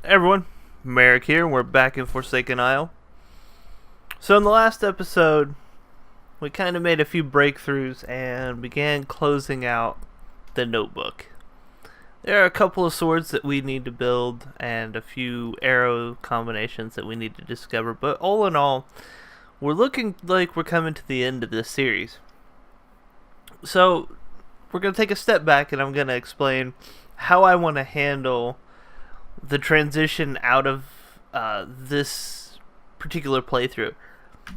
Hey everyone, Merric here, and we're back in Forsaken Isle. So in the last episode, we kind of made a few breakthroughs and began closing out the notebook. There are a couple of swords that we need to build and a few arrow combinations that we need to discover, but all in all, we're looking like we're coming to the end of this series. So we're going to take a step back and I'm going to explain how I want to handle the transition out of this particular playthrough.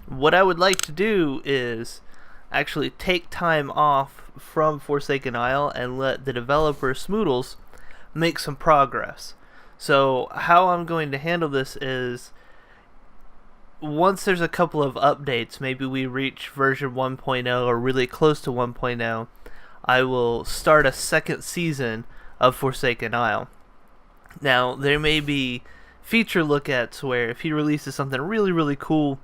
What I would like to do is actually take time off from Forsaken Isle and let the developer Smoodles make some progress. So how I'm going to handle this is once there's a couple of updates, maybe we reach version 1.0 or really close to 1.0, I will start a second season of Forsaken Isle. Now, there may be feature look-ats where if he releases something really, really cool,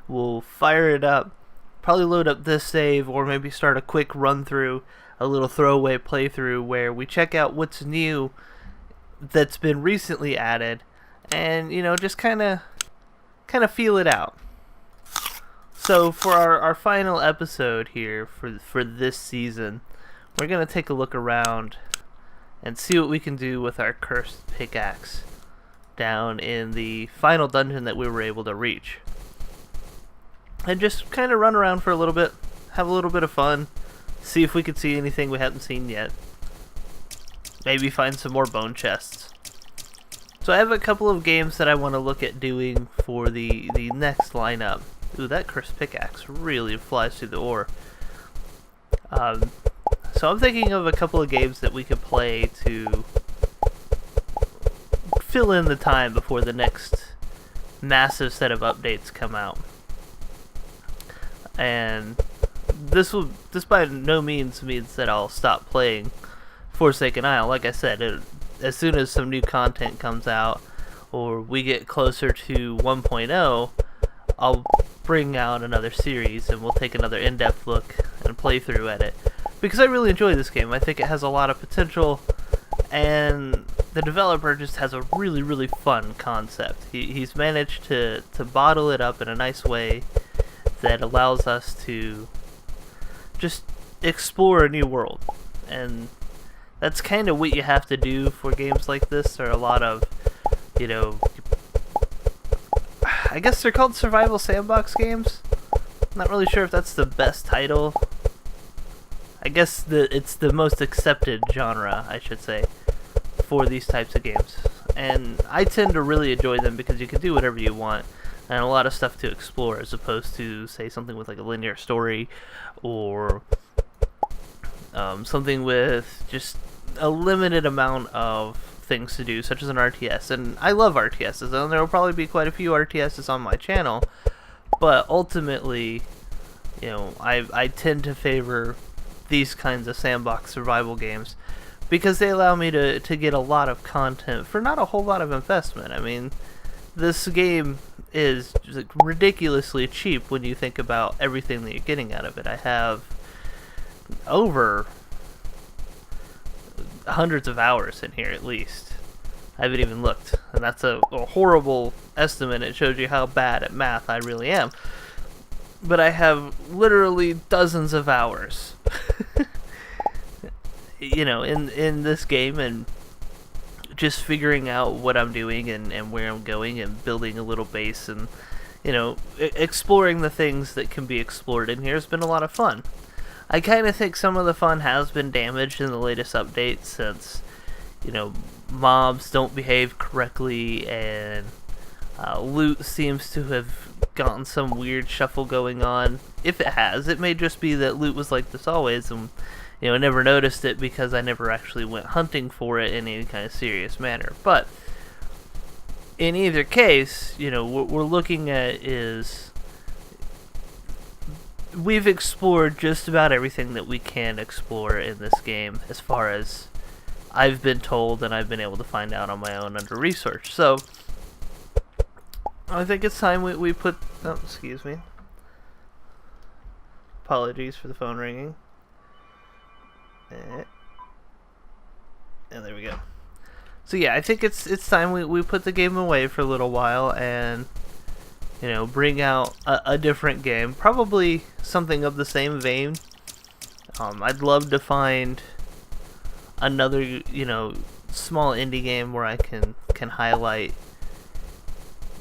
we'll fire it up, probably load up this save, or maybe start a quick run-through, a little throwaway playthrough where we check out what's new that's been recently added, and, just kind of feel it out. So, for our final episode here for this season, we're going to take a look around and see what we can do with our cursed pickaxe down in the final dungeon that we were able to reach. And just kind of run around for a little bit, have a little bit of fun, see if we could see anything we haven't seen yet. Maybe find some more bone chests. So I have a couple of games that I want to look at doing for the next lineup. Ooh, that cursed pickaxe really flies through the ore. So I'm thinking of a couple of games that we could play to fill in the time before the next massive set of updates come out. And this by no means means that I'll stop playing Forsaken Isle. Like I said, as soon as some new content comes out or we get closer to 1.0, I'll bring out another series and we'll take another in-depth look and playthrough at it. Because I really enjoy this game. I think it has a lot of potential, and the developer just has a really, really fun concept. He's managed to bottle it up in a nice way that allows us to just explore a new world. And that's kind of what you have to do for games like this. There are a lot of, I guess they're called survival sandbox games. I'm not really sure if that's the best title. I guess it's the most accepted genre, I should say, for these types of games. And I tend to really enjoy them because you can do whatever you want and a lot of stuff to explore as opposed to, say, something with like a linear story or something with just a limited amount of things to do, such as an RTS. And I love RTSs, and there will probably be quite a few RTSs on my channel, but ultimately, I tend to favor these kinds of sandbox survival games because they allow me to get a lot of content for not a whole lot of investment. I mean, this game is just ridiculously cheap when you think about everything that you're getting out of it. I have over hundreds of hours in here at least. I haven't even looked, and that's a horrible estimate. It shows you how bad at math I really am. But I have literally dozens of hours, in this game, and just figuring out what I'm doing and where I'm going and building a little base and, exploring the things that can be explored in here has been a lot of fun. I kind of think some of the fun has been damaged in the latest updates since, mobs don't behave correctly and loot seems to have gotten some weird shuffle going on. If it has, it may just be that loot was like this always, and I never noticed it because I never actually went hunting for it in any kind of serious manner. But in either case, what we're looking at is we've explored just about everything that we can explore in this game as far as I've been told and I've been able to find out on my own under research. So I think it's time we put... Oh, excuse me. Apologies for the phone ringing. And there we go. So yeah, I think it's time we put the game away for a little while and bring out a different game, probably something of the same vein. I'd love to find another small indie game where I can highlight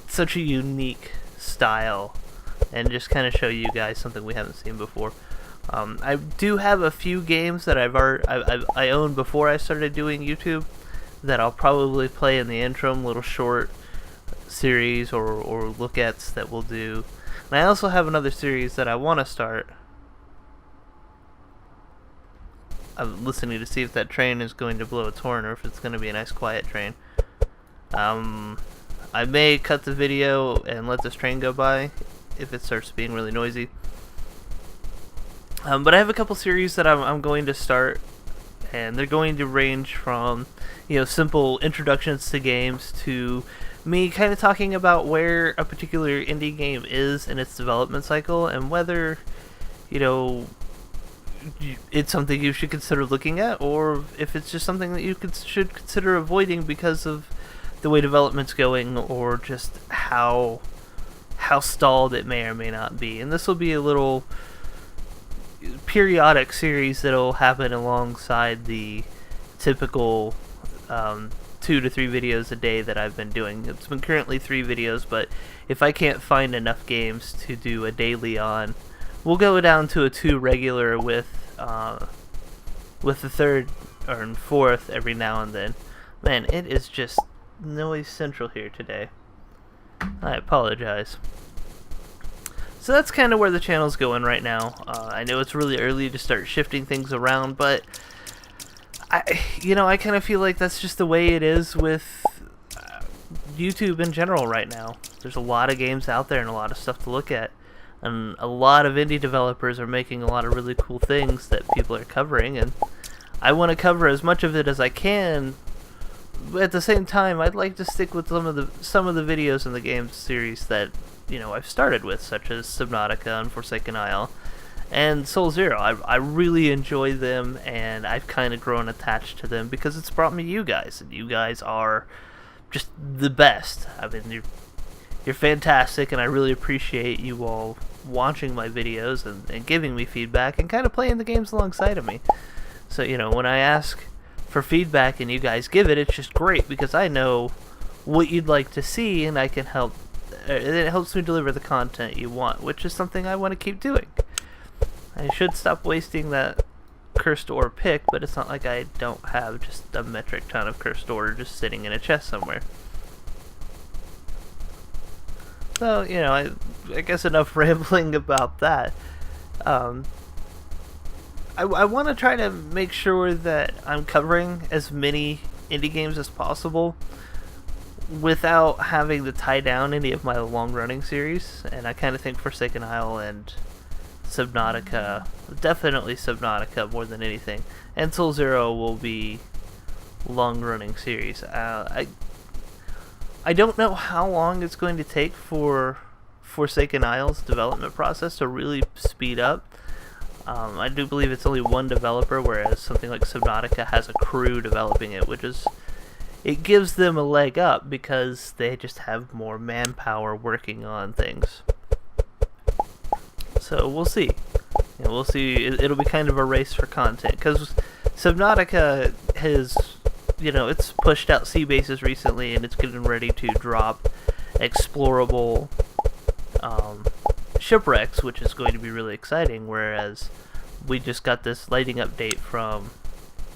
such a unique style and just kind of show you guys something we haven't seen before. I do have a few games that I owned before I started doing YouTube that I'll probably play in the interim, little short series or look-ats that we'll do. And I also have another series that I want to start. I'm listening to see if that train is going to blow its horn or if it's going to be a nice quiet train. I may cut the video and let this train go by if it starts being really noisy. But I have a couple series that I'm going to start, and they're going to range from simple introductions to games to me kind of talking about where a particular indie game is in its development cycle and whether it's something you should consider looking at, or if it's just something that you should consider avoiding because of the way development's going, or just how stalled it may or may not be. And this will be a little periodic series that'll happen alongside the typical 2 to 3 videos a day that I've been doing. It's been currently 3 videos, but if I can't find enough games to do a daily on, we'll go down to a 2 regular with the 3rd or 4th every now and then. Man, it is just noise central here today. I apologize. So that's kind of where the channel's going right now. I know it's really early to start shifting things around, but I kind of feel like that's just the way it is with YouTube in general right now. There's a lot of games out there and a lot of stuff to look at, and a lot of indie developers are making a lot of really cool things that people are covering, and I want to cover as much of it as I can. But at the same time, I'd like to stick with some of the videos in the game series that I've started with, such as Subnautica and Forsaken Isle and Soul Zero. I really enjoy them, and I've kind of grown attached to them because it's brought me you guys, and you guys are just the best. I mean, you're fantastic, and I really appreciate you all watching my videos and giving me feedback and kind of playing the games alongside of me. So when I ask for feedback and you guys give it, it's just great because I know what you'd like to see, and I can help. It helps me deliver the content you want, which is something I want to keep doing. I should stop wasting that cursed ore pick, but it's not like I don't have just a metric ton of cursed ore just sitting in a chest somewhere. So, I guess enough rambling about that. I want to try to make sure that I'm covering as many indie games as possible without having to tie down any of my long-running series, and I kind of think Forsaken Isle and Subnautica, definitely Subnautica more than anything, and Soul Zero will be long-running series. I don't know how long it's going to take for Forsaken Isle's development process to really speed up. I do believe it's only one developer, whereas something like Subnautica has a crew developing it, it gives them a leg up because they just have more manpower working on things. So we'll see. We'll see. It'll be kind of a race for content because Subnautica has, it's pushed out sea bases recently, and it's getting ready to drop explorable shipwrecks, which is going to be really exciting. Whereas we just got this lighting update from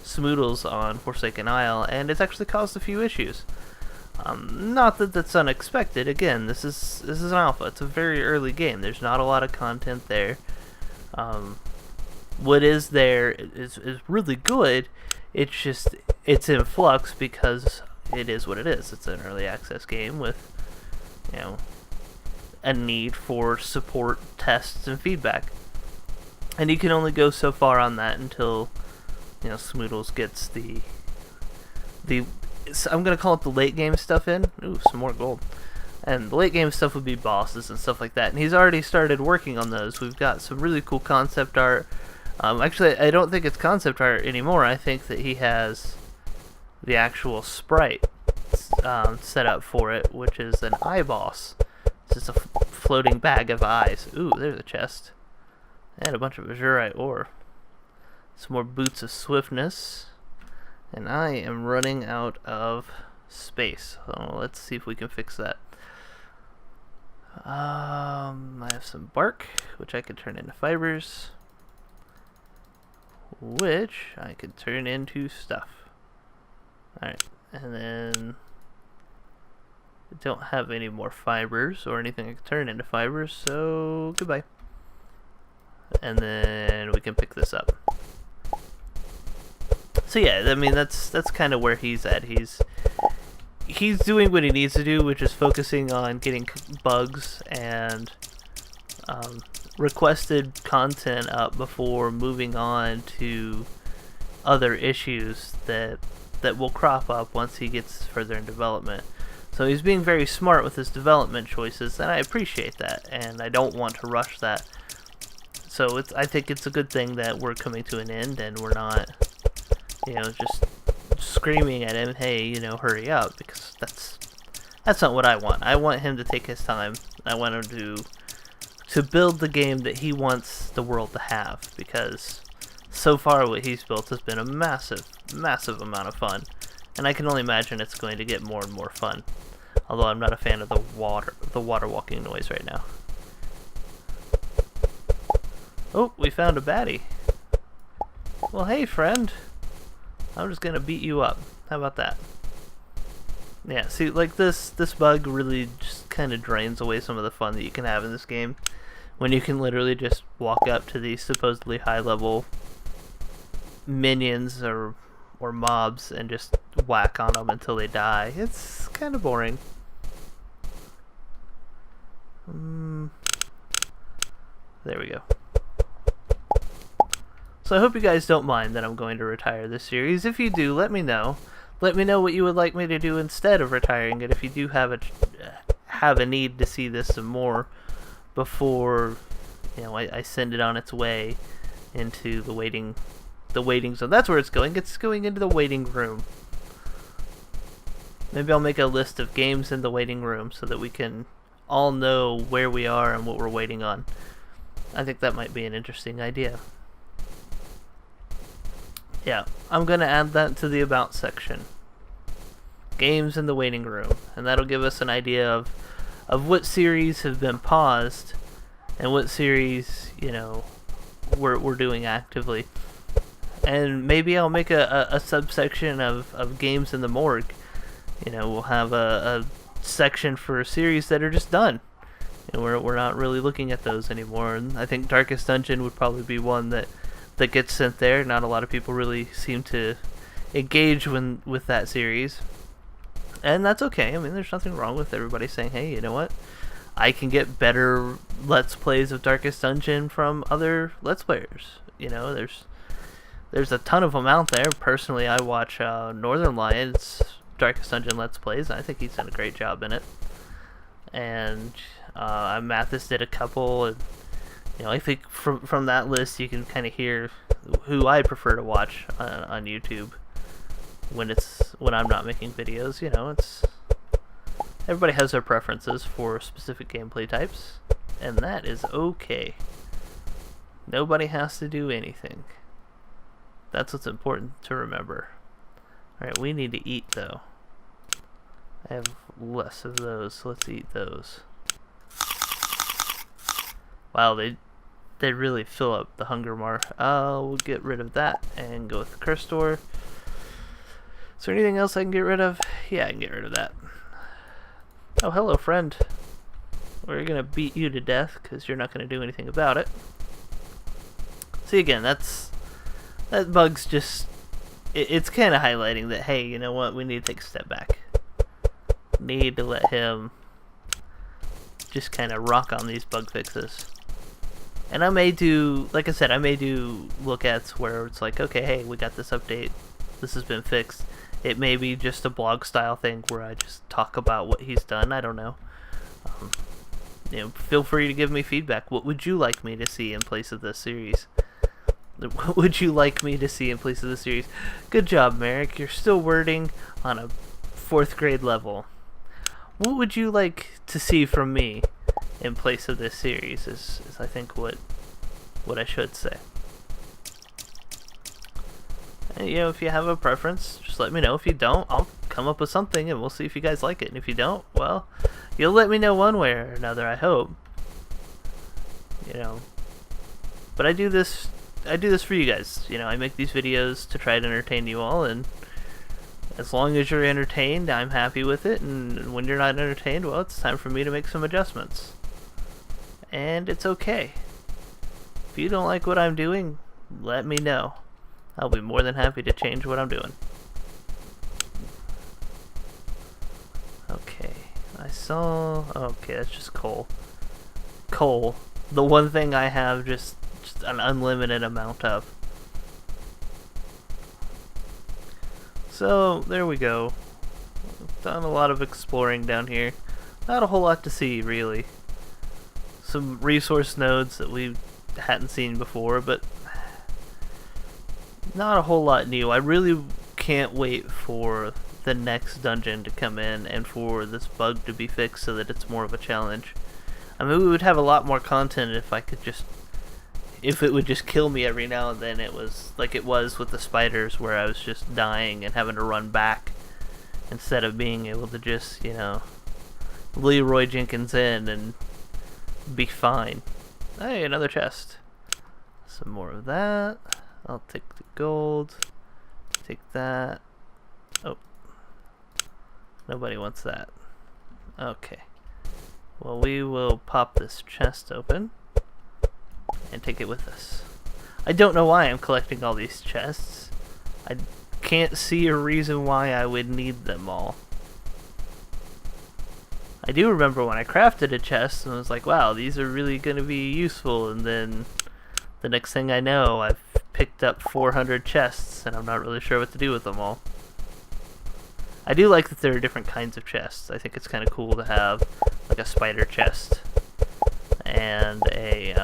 Smoodles on Forsaken Isle, and it's actually caused a few issues. Not that that's unexpected. Again, this is an alpha. It's a very early game. There's not a lot of content there. What is there is really good. It's in flux because it is what it is. It's an early access game with a need for support, tests, and feedback. And you can only go so far on that until Smoodles gets the I'm gonna call it the late game stuff in. Ooh, some more gold. And the late game stuff would be bosses and stuff like that. And he's already started working on those. We've got some really cool concept art. Actually, I don't think it's concept art anymore. I think that he has the actual sprite set up for it, which is an eye boss. It's just a floating bag of eyes. Ooh, there's a chest. And a bunch of azurite ore. Some more boots of swiftness. And I am running out of space. So let's see if we can fix that. I have some bark, which I could turn into fibers. Which I could turn into stuff. Alright, and then I don't have any more fibers or anything I can turn into fibers, so goodbye. And then we can pick this up. So yeah, I mean that's kind of where he's at. He's doing what he needs to do, which is focusing on getting bugs and requested content up before moving on to other issues that will crop up once he gets further in development. So he's being very smart with his development choices, and I appreciate that, and I don't want to rush that. So I think it's a good thing that we're coming to an end, and we're not, just screaming at him, hey, hurry up, because that's not what I want. I want him to take his time. I want him to build the game that he wants the world to have, because so far what he's built has been a massive amount of fun, and I can only imagine it's going to get more and more fun. Although I'm not a fan of the water walking noise right now. Oh, we found a baddie. Well, hey friend, I'm just gonna beat you up. How about that? Yeah, see, like this bug really just kind of drains away some of the fun that you can have in this game, when you can literally just walk up to these supposedly high-level minions or mobs and just whack on them until they die. It's kind of boring. There we go. So I hope you guys don't mind that I'm going to retire this series. If you do, let me know. Let me know what you would like me to do instead of retiring it. If you do have a need to see this some more before, I send it on its way into the waiting zone. That's where it's going. It's going into the waiting room. Maybe I'll make a list of games in the waiting room so that we can all know where we are and what we're waiting on. I think that might be an interesting idea. Yeah, I'm going to add that to the About section. Games in the waiting room. And that'll give us an idea of what series have been paused and what series, we're doing actively. And maybe I'll make a subsection of games in the morgue. We'll have a section for series that are just done. We're not really looking at those anymore. And I think Darkest Dungeon would probably be one that gets sent there. Not a lot of people really seem to engage with that series. And that's okay. I mean, there's nothing wrong with everybody saying, hey, you know what? I can get better Let's Plays of Darkest Dungeon from other Let's Players. There's a ton of them out there. Personally, I watch Northern Lions Darkest Dungeon Let's Plays. I think he's done a great job in it. And Mathis did a couple. And, I think from that list you can kind of hear who I prefer to watch on YouTube when I'm not making videos. It's everybody has their preferences for specific gameplay types, and that is okay. Nobody has to do anything. That's what's important to remember. Alright, we need to eat though. I have less of those, so let's eat those. Wow, they really fill up the hunger mark. We'll get rid of that and go with the curse door. Is there anything else I can get rid of? Yeah, I can get rid of that. Oh, hello, friend. We're gonna beat you to death because you're not gonna do anything about it. See, again, that bug's just... It's kind of highlighting that, hey, you know what? We need to take a step back. Need to let him just kind of rock on these bug fixes. And I may do, like I said, I may do look-ats where it's like, okay, hey, we got this update. This has been fixed. It may be just a blog-style thing where I just talk about what he's done. I don't know. Feel free to give me feedback. What would you like me to see in place of this series? What would you like me to see in place of the series? Good job, Merric. You're still wording on a 4th grade level. What would you like to see from me in place of this series is I think what I should say. And, you know, if you have a preference, just let me know. If you don't, I'll come up with something and we'll see if you guys like it. And if you don't, well, you'll let me know one way or another, I hope. You know. But I do this for you guys. You know, I make these videos to try to entertain you all, and as long as you're entertained, I'm happy with it, and when you're not entertained, well, it's time for me to make some adjustments. And it's okay. If you don't like what I'm doing, let me know. I'll be more than happy to change what I'm doing. Okay, okay, that's just coal. Coal. The one thing I have just an unlimited amount of. So, there we go. Done a lot of exploring down here. Not a whole lot to see, really. Some resource nodes that we hadn't seen before, but not a whole lot new. I really can't wait for the next dungeon to come in and for this bug to be fixed so that it's more of a challenge. I mean, we would have a lot more content if it would just kill me every now and then. It was like it was with the spiders, where I was just dying and having to run back instead of being able to just, you know, Leroy Jenkins in and be fine. Hey, another chest. Some more of that. I'll take the gold. Take that. Oh. Nobody wants that. Okay. Well, we will pop this chest open and take it with us. I don't know why I'm collecting all these chests. I can't see a reason why I would need them all. I do remember when I crafted a chest and was like, wow, these are really going to be useful, and then the next thing I know, I've picked up 400 chests and I'm not really sure what to do with them all. I do like that there are different kinds of chests. I think it's kind of cool to have like a spider chest and a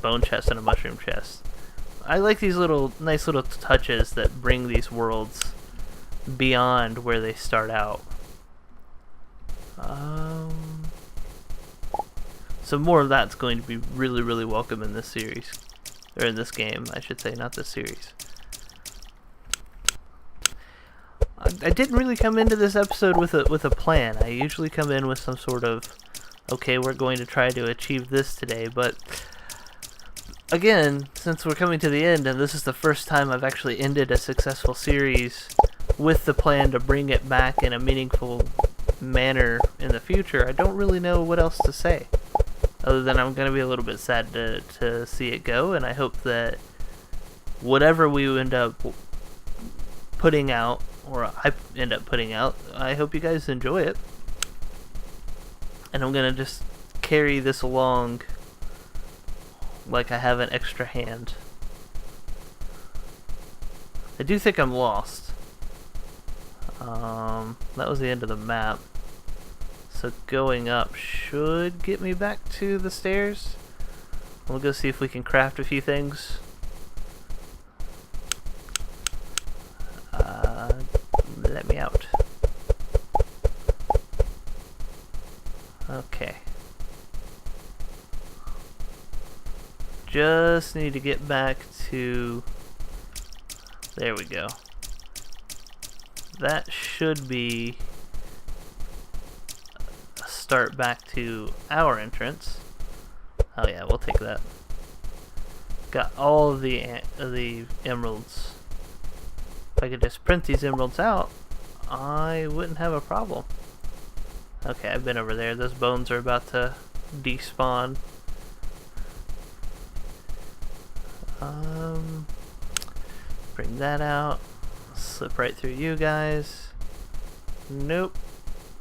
bone chest and a mushroom chest. I like these nice little touches that bring these worlds beyond where they start out. So more of that's going to be really, really welcome in this series. Or in this game, I should say, not this series. I didn't really come into this episode with a plan. I usually come in with some sort of, okay, we're going to try to achieve this today, but again, since we're coming to the end, and this is the first time I've actually ended a successful series with the plan to bring it back in a meaningful manner in the future, I don't really know what else to say. Other than I'm going to be a little bit sad to see it go, and I hope that whatever we end up putting out, or I end up putting out, I hope you guys enjoy it. And I'm going to just carry this along like I have an extra hand. I do think I'm lost. That was the end of the map. So going up should get me back to the stairs. We'll go see if we can craft a few things. Let me out. Okay. Just need to get back to... There we go. That should be a start back to our entrance. Oh yeah, we'll take that. Got all of the emeralds. If I could just print these emeralds out, I wouldn't have a problem. Okay, I've been over there. Those bones are about to despawn. Bring that out. Slip right through you guys. Nope.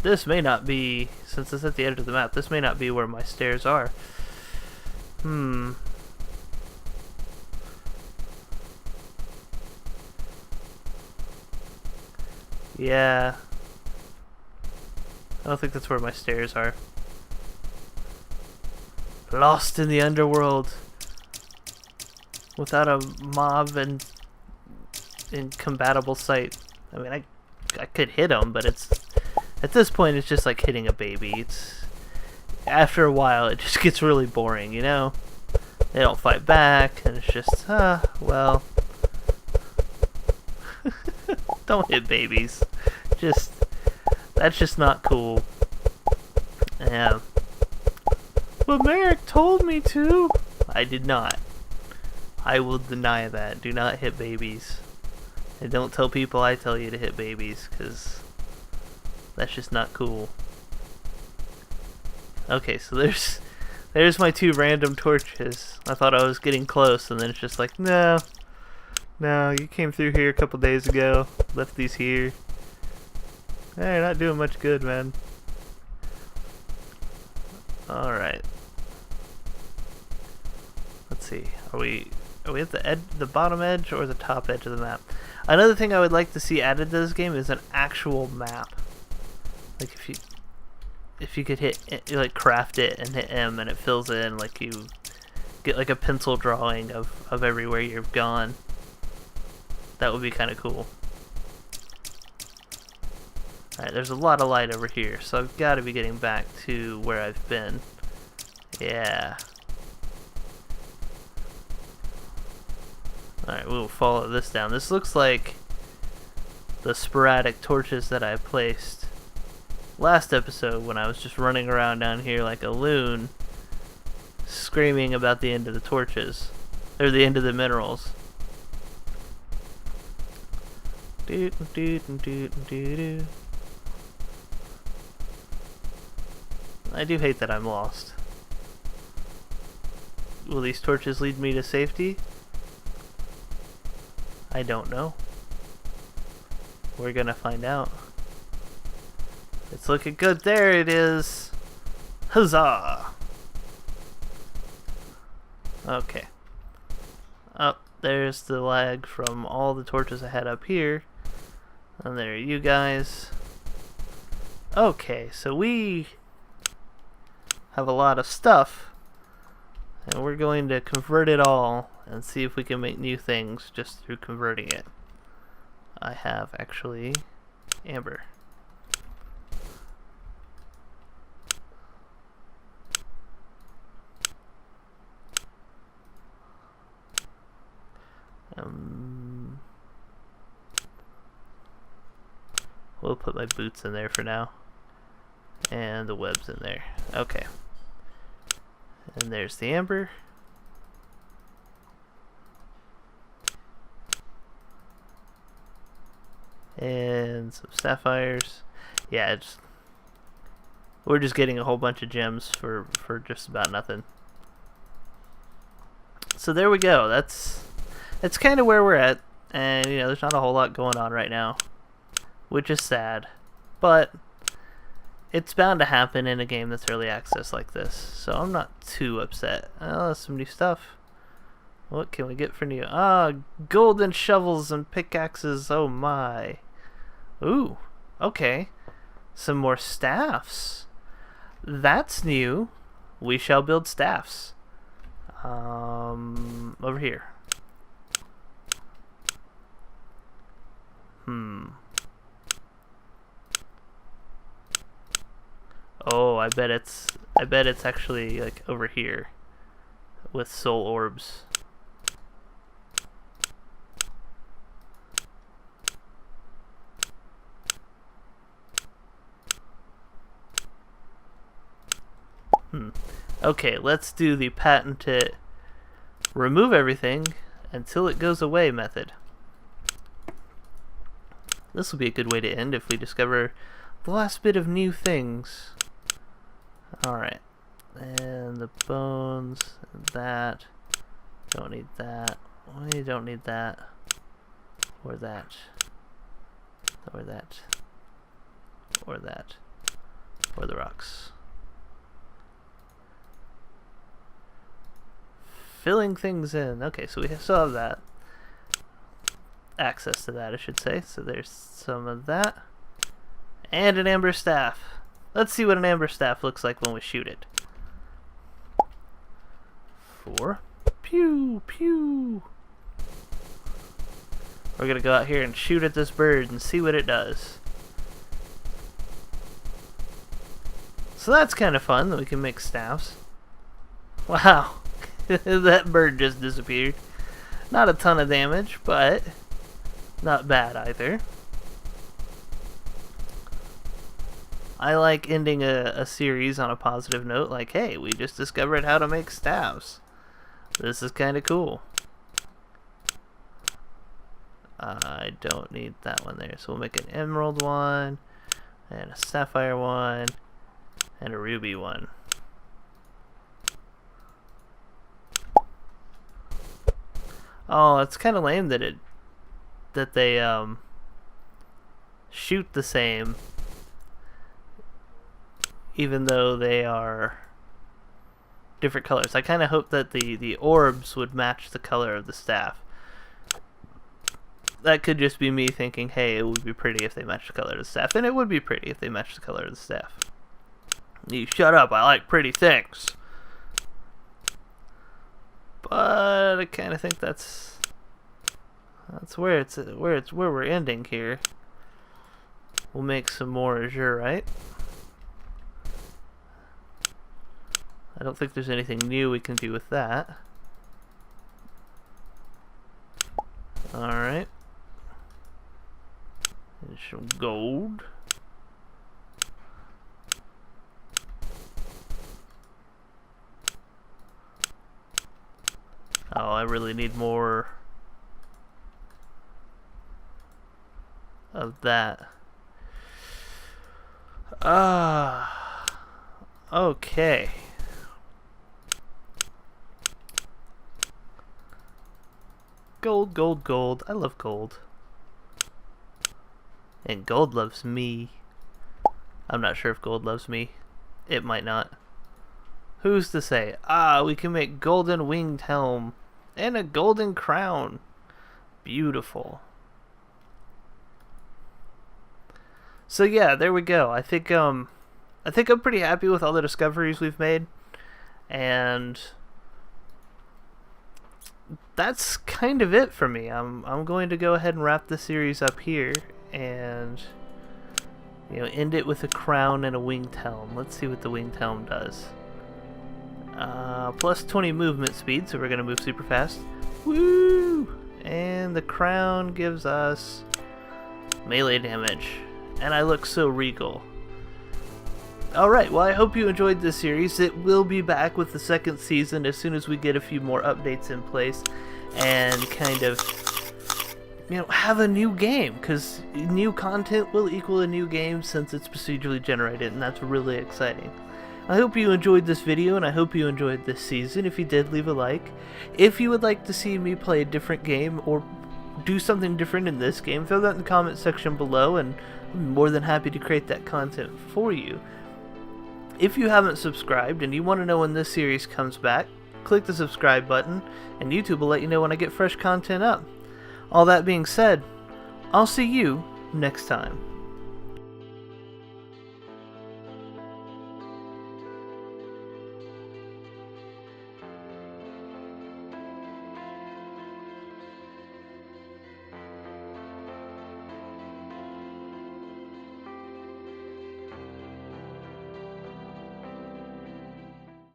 This may not be, since it's at the edge of the map, this may not be where my stairs are. Yeah. I don't think that's where my stairs are. Lost in the underworld. without a mob and incompatible sight. I mean, I could hit them, but it's at this point it's just like hitting a baby. It's after a while it just gets really boring, you know. They don't fight back, and it's just well. Don't hit babies. That's just not cool. Yeah. But Merric told me to. I did not. I will deny that. Do not hit babies. And don't tell people I tell you to hit babies, because that's just not cool. Okay, so there's my 2 random torches. I thought I was getting close, and then it's just like, no, you came through here a couple days ago, left these here. They're not doing much good, man. Alright. Let's see. Are we at the bottom edge or the top edge of the map? Another thing I would like to see added to this game is an actual map. Like if you could like craft it and hit M and it fills in, like you get like a pencil drawing of everywhere you've gone. That would be kind of cool. Alright, there's a lot of light over here, so I've got to be getting back to where I've been. Yeah. Alright, we'll follow this down. This looks like the sporadic torches that I placed last episode when I was just running around down here like a loon, screaming about the end of the torches, or the end of the minerals. I do hate that I'm lost. Will these torches lead me to safety? I don't know. We're gonna find out. It's looking good. There it is. Huzzah! Okay. Up there's the lag from all the torches I had up here. And there are you guys. Okay, so we have a lot of stuff. And we're going to convert it all and see if we can make new things just through converting it. I have actually amber. We'll put my boots in there for now. And the webs in there. Okay. And there's the amber. And some sapphires. Yeah, we're just getting a whole bunch of gems for just about nothing. So there we go. That's kind of where we're at. And, you know, there's not a whole lot going on right now, which is sad. But it's bound to happen in a game that's early access like this, so I'm not too upset. Oh, that's some new stuff. What can we get for new? Golden shovels and pickaxes. Oh my. Ooh, okay. Some more staffs. That's new. We shall build staffs. Over here. Oh, I bet it's actually like over here with soul orbs. Okay, let's do the patented remove everything until it goes away method. This will be a good way to end if we discover the last bit of new things. Alright. And the bones, and that. Don't need that. We don't need that. Or that. Or that. Or that. Or the rocks. Filling things in. Okay, so we still have that. Access to that, I should say. So there's some of that. And an amber staff. Let's see what an amber staff looks like when we shoot it. 4. Pew, pew. We're gonna go out here and shoot at this bird and see what it does. So that's kind of fun that we can make staffs. Wow, that bird just disappeared. Not a ton of damage, but not bad either. I like ending a series on a positive note, like, hey, we just discovered how to make staffs. This is kind of cool. I don't need that one there, so we'll make an emerald one, and a sapphire one, and a ruby one. Oh, it's kind of lame that they shoot the same, even though they are different colors. I kind of hope that the orbs would match the color of the staff. That could just be me thinking, hey, it would be pretty if they matched the color of the staff, and it would be pretty if they matched the color of the staff. You shut up, I like pretty things. But I kind of think that's where we're ending here. We'll make some more azurite. I don't think there's anything new we can do with that. Alright. And some gold. Oh, I really need more of that. Okay. Gold, gold, gold. I love gold. And gold loves me. I'm not sure if gold loves me. It might not. Who's to say? We can make golden winged helm and a golden crown. Beautiful. So yeah, there we go. I think I'm pretty happy with all the discoveries we've made, and that's kind of it for me. I'm going to go ahead and wrap the series up here, and end it with a crown and a winged helm. Let's see what the winged helm does. Plus 20 movement speed, so we're gonna move super fast. Woo! And the crown gives us melee damage, and I look so regal. Alright, well, I hope you enjoyed this series. It will be back with the second season as soon as we get a few more updates in place and kind of, have a new game, because new content will equal a new game since it's procedurally generated, and that's really exciting. I hope you enjoyed this video, and I hope you enjoyed this season. If you did, leave a like. If you would like to see me play a different game or do something different in this game, throw that in the comment section below, and I'm more than happy to create that content for you. If you haven't subscribed and you want to know when this series comes back, click the subscribe button, and YouTube will let you know when I get fresh content up. All that being said, I'll see you next time.